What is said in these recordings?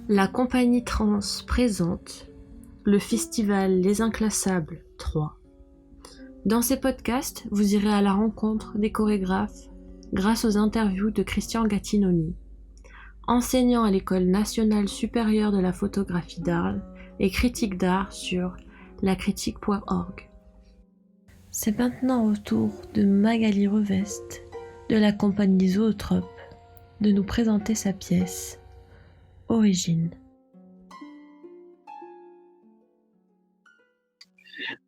La compagnie Trans présente le festival Les Inclassables 3. Dans ces podcasts, vous irez à la rencontre des chorégraphes grâce aux interviews de Christian Gattinoni, enseignant à l'École nationale supérieure de la photographie d'Arles et critique d'art sur lacritique.org. C'est maintenant au tour de Magali Reveste, de la compagnie Zootrope, de nous présenter sa pièce Origine.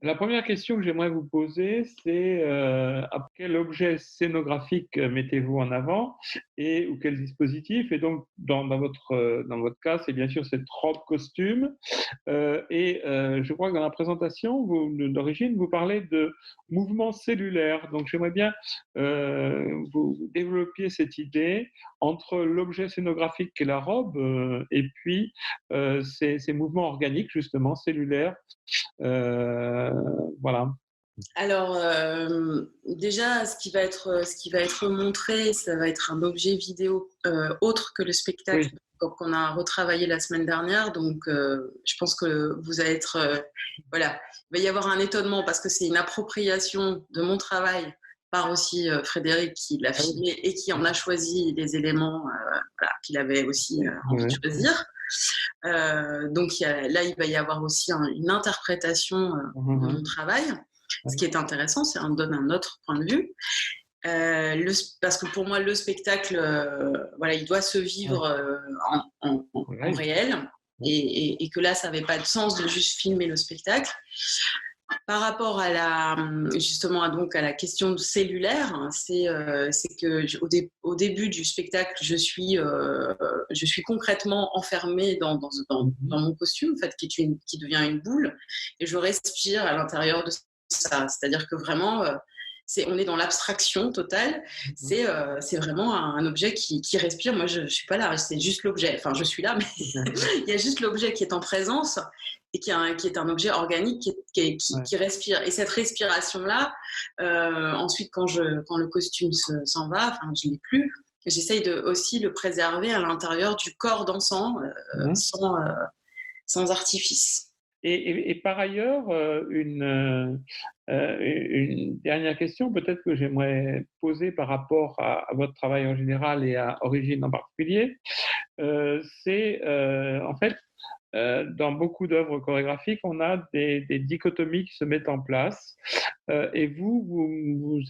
La première question que j'aimerais vous poser, c'est quel objet scénographique mettez-vous en avant ou quel dispositif? Et donc, dans votre cas, c'est bien sûr cette robe costume. Je crois que dans la présentation d'origine, vous parlez de mouvement cellulaire. Donc, j'aimerais bien vous développiez cette idée entre l'objet scénographique qui est la robe et puis ces mouvements organiques, justement, cellulaires. Voilà. Alors, déjà, ce qui va être montré, ça va être un objet vidéo autre que le spectacle qu'on a retravaillé la semaine dernière. Donc, je pense que vous allez être... voilà, il va y avoir un étonnement parce que c'est une appropriation de mon travail par aussi Frédéric qui l'a filmé et qui en a choisi les éléments qu'il avait aussi envie de choisir. Donc là, il va y avoir aussi une interprétation de mon travail. Ce qui est intéressant, c'est qu'on donne un autre point de vue. Parce que pour moi, le spectacle, il doit se vivre en réel. Et que là, ça n'avait pas de sens de juste filmer le spectacle. Par rapport à la question cellulaire, c'est que au début du spectacle, je suis concrètement enfermée dans mon costume, en fait, qui devient une boule, et je respire à l'intérieur de ça. C'est-à-dire que vraiment, on est dans l'abstraction totale. C'est vraiment un objet qui respire. Moi, je suis pas là, c'est juste l'objet. Enfin, je suis là, mais il y a juste l'objet qui est en présence et qui est un objet organique qui respire. Et cette respiration-là, ensuite, quand le costume s'en va, enfin, je l'ai plus, j'essaye de aussi le préserver à l'intérieur du corps dansant, sans artifice. Et par ailleurs, une dernière question peut-être que j'aimerais poser par rapport à votre travail en général et à Origine en particulier, c'est en fait, dans beaucoup d'œuvres chorégraphiques, on a des dichotomies qui se mettent en place. Et vous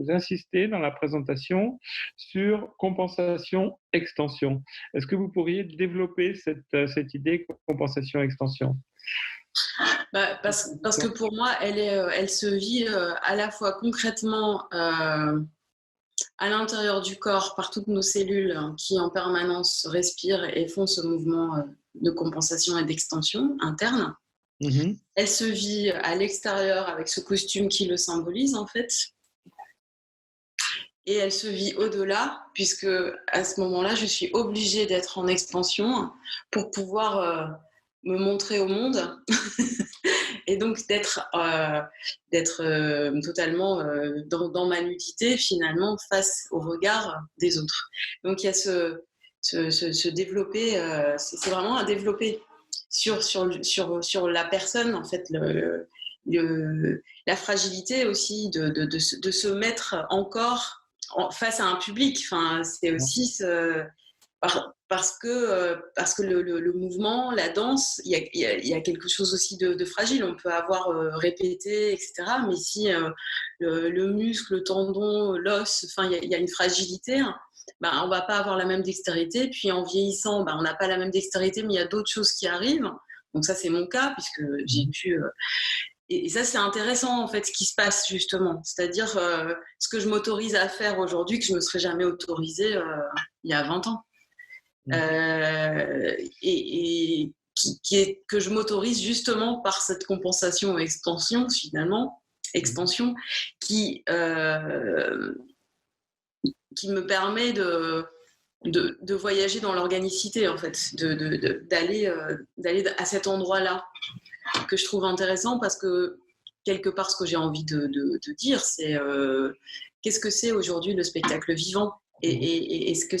insistez dans la présentation sur compensation-extension. Est-ce que vous pourriez développer cette idée compensation-extension? Parce que pour moi, elle se vit à la fois concrètement à l'intérieur du corps par toutes nos cellules qui en permanence respirent et font ce mouvement de compensation et d'extension interne. Elle se vit à l'extérieur avec ce costume qui le symbolise en fait. Et elle se vit au-delà, puisque à ce moment-là, je suis obligée d'être en expansion pour pouvoir me montrer au monde et donc d'être totalement dans ma nudité finalement face au regard des autres. Donc il y a se développer, c'est vraiment à développer sur la personne en fait, la fragilité aussi de se mettre encore face à un public. Enfin, c'est aussi parce que le mouvement, la danse, il y a quelque chose aussi de fragile. On peut avoir répété, etc. Mais si le muscle, le tendon, l'os, enfin, il y a une fragilité, on ne va pas avoir la même dextérité. Puis en vieillissant, on n'a pas la même dextérité, mais il y a d'autres choses qui arrivent. Donc ça, c'est mon cas, puisque j'ai pu... Et ça, c'est intéressant, en fait, ce qui se passe, justement. C'est-à-dire ce que je m'autorise à faire aujourd'hui, que je ne me serais jamais autorisée il y a 20 ans. Et que je m'autorise justement par cette compensation extension, finalement, expansion, qui me permet de voyager dans l'organicité, en fait, d'aller à cet endroit-là, que je trouve intéressant parce que, quelque part, ce que j'ai envie de dire, c'est qu'est-ce que c'est aujourd'hui le spectacle vivant ? et ce que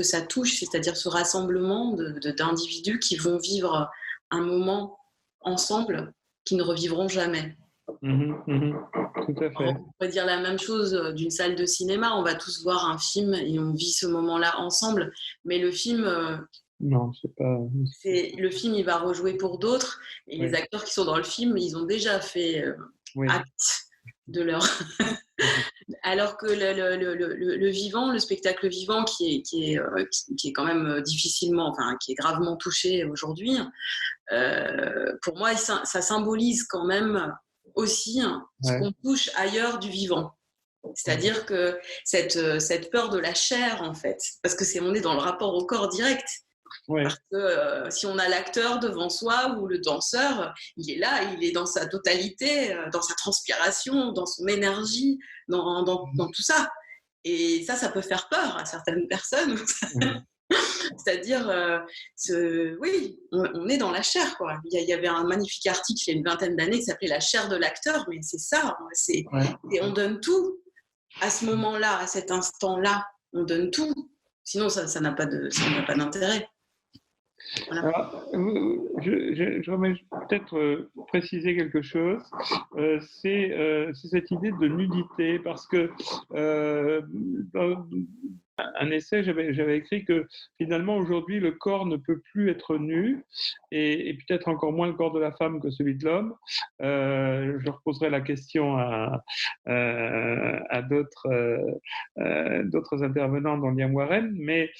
ça touche, c'est-à-dire ce rassemblement d'individus qui vont vivre un moment ensemble qu'ils ne revivront jamais. Tout à fait. On pourrait dire la même chose d'une salle de cinéma. On va tous voir un film et on vit ce moment-là ensemble. Mais le film, Non, c'est pas. le film, il va rejouer pour d'autres. Et Oui. les acteurs qui sont dans le film, ils ont déjà fait Oui. acte de leur. Alors que le vivant, le spectacle vivant, qui est quand même difficilement, enfin, qui est gravement touché aujourd'hui, pour moi, ça symbolise quand même aussi ce qu'on touche ailleurs du vivant. C'est-à-dire que cette peur de la chair, en fait, parce que on est dans le rapport au corps direct. Ouais. Parce que si on a l'acteur devant soi ou le danseur, il est là, il est dans sa totalité, dans sa transpiration, dans son énergie, dans tout ça. Et ça peut faire peur à certaines personnes. C'est-à-dire, oui, on est dans la chair, quoi. Il y avait un magnifique article il y a une vingtaine d'années qui s'appelait La chair de l'acteur, mais c'est ça. Et on donne tout à ce moment-là, à cet instant-là. On donne tout. Sinon, ça n'a pas d'intérêt. Voilà. Alors, je voudrais peut-être préciser quelque chose. C'est cette idée de nudité, parce que dans un essai, j'avais écrit que finalement aujourd'hui le corps ne peut plus être nu, et peut-être encore moins le corps de la femme que celui de l'homme. Je reposerai la question à d'autres intervenants, dont Liam Warren, mais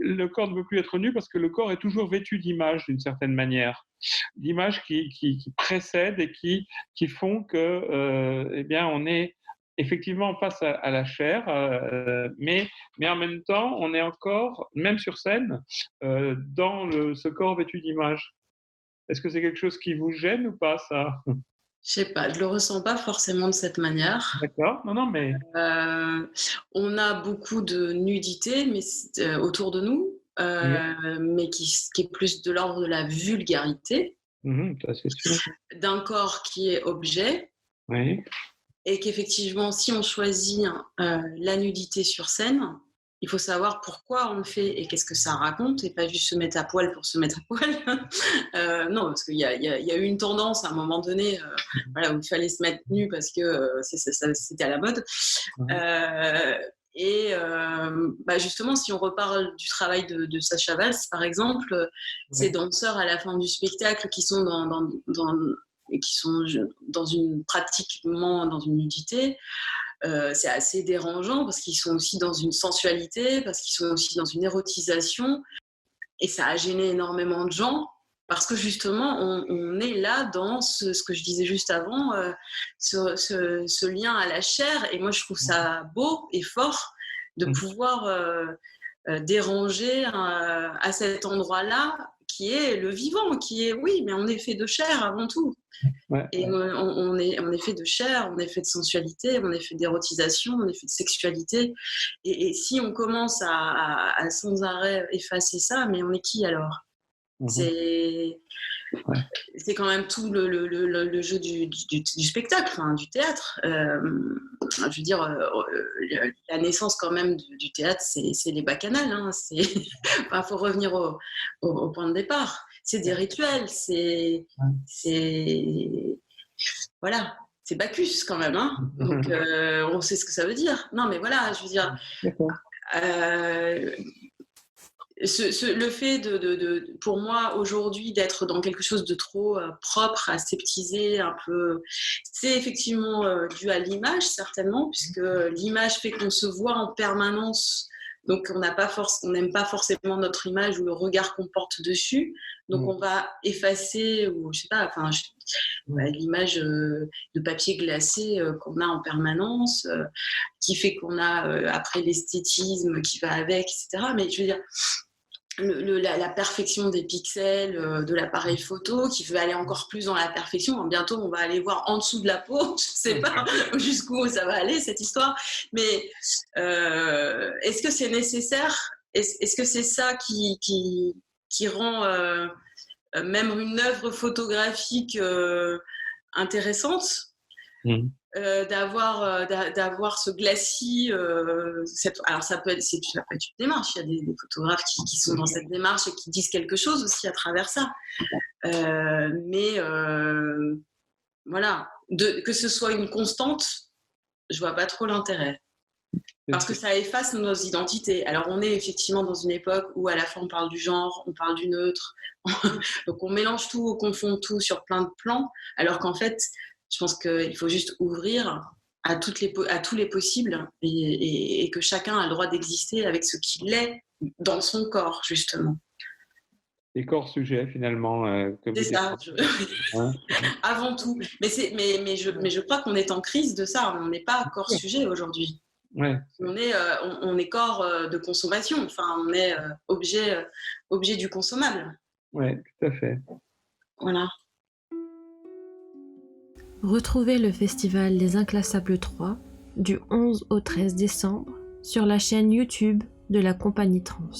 le corps ne peut plus être nu parce que le corps est toujours vêtu d'images, d'une certaine manière, d'images qui précèdent et qui font que, eh bien, on est effectivement face à la chair, mais en même temps, on est encore, même sur scène, dans ce corps vêtu d'images. Est-ce que c'est quelque chose qui vous gêne ou pas, ça? Je sais pas, je le ressens pas forcément de cette manière. D'accord, non, mais. On a beaucoup de nudité autour de nous, mais qui est plus de l'ordre de la vulgarité, Ça, c'est sûr. d'un corps qui est objet, Oui. et qu'effectivement, si on choisit la nudité sur scène, il faut savoir pourquoi on le fait et qu'est-ce que ça raconte, et pas juste se mettre à poil pour se mettre à poil. Non, parce qu'il y a eu une tendance à un moment donné où il fallait se mettre nu parce que c'était à la mode. Justement, si on reparle du travail de Sacha Valls, par exemple, ces danseurs à la fin du spectacle qui sont pratiquement dans une nudité, c'est assez dérangeant parce qu'ils sont aussi dans une sensualité, parce qu'ils sont aussi dans une érotisation, et ça a gêné énormément de gens parce que justement on est là dans ce que je disais juste avant, ce lien à la chair, et moi je trouve ça beau et fort de pouvoir déranger à cet endroit-là qui est le vivant, qui est, oui, mais on est fait de chair avant tout. Et on est fait de chair, on est fait de sensualité, on est fait d'érotisation, on est fait de sexualité. Et si on commence à sans arrêt effacer ça, mais on est qui alors? C'est quand même tout le jeu du spectacle, du théâtre. Je veux dire, la naissance quand même du théâtre, c'est les bacchanales. Faut revenir au point de départ. C'est des rituels, voilà, c'est Bacchus quand même, donc on sait ce que ça veut dire. Non, mais voilà, je veux dire, le fait pour moi aujourd'hui d'être dans quelque chose de trop propre, aseptisé, un peu, c'est effectivement dû à l'image certainement, puisque l'image fait qu'on se voit en permanence. Donc, on n'aime pas forcément notre image ou le regard qu'on porte dessus. Donc, on va effacer, ou je sais pas, l'image de papier glacé qu'on a en permanence, qui fait qu'on a après l'esthétisme qui va avec, etc. Mais je veux dire, la perfection des pixels de l'appareil photo qui veut aller encore plus dans la perfection. Bientôt, on va aller voir en dessous de la peau. Je ne sais pas jusqu'où ça va aller, cette histoire. Mais est-ce que c'est nécessaire? Est-ce que c'est ça qui rend même une œuvre photographique intéressante? d'avoir ce glacis. Alors ça peut être une démarche. Il y a des photographes qui sont dans cette démarche et qui disent quelque chose aussi à travers ça. Mais voilà, que ce soit une constante, je vois pas trop l'intérêt. Parce que ça efface nos identités. Alors on est effectivement dans une époque où à la fois on parle du genre, on parle du neutre, donc on mélange tout, on confond tout sur plein de plans, alors qu'en fait, je pense qu'il faut juste ouvrir à tous les possibles et que chacun a le droit d'exister avec ce qu'il est dans son corps, justement. Et corps-sujet, finalement. C'est ça, avant tout. Mais je crois qu'on est en crise de ça. On n'est pas corps-sujet aujourd'hui. Ouais. On est corps de consommation. Enfin, on est objet du consommable. Oui, tout à fait. Voilà. Retrouvez le festival Les Inclassables 3 du 11 au 13 décembre sur la chaîne YouTube de la Compagnie Trans.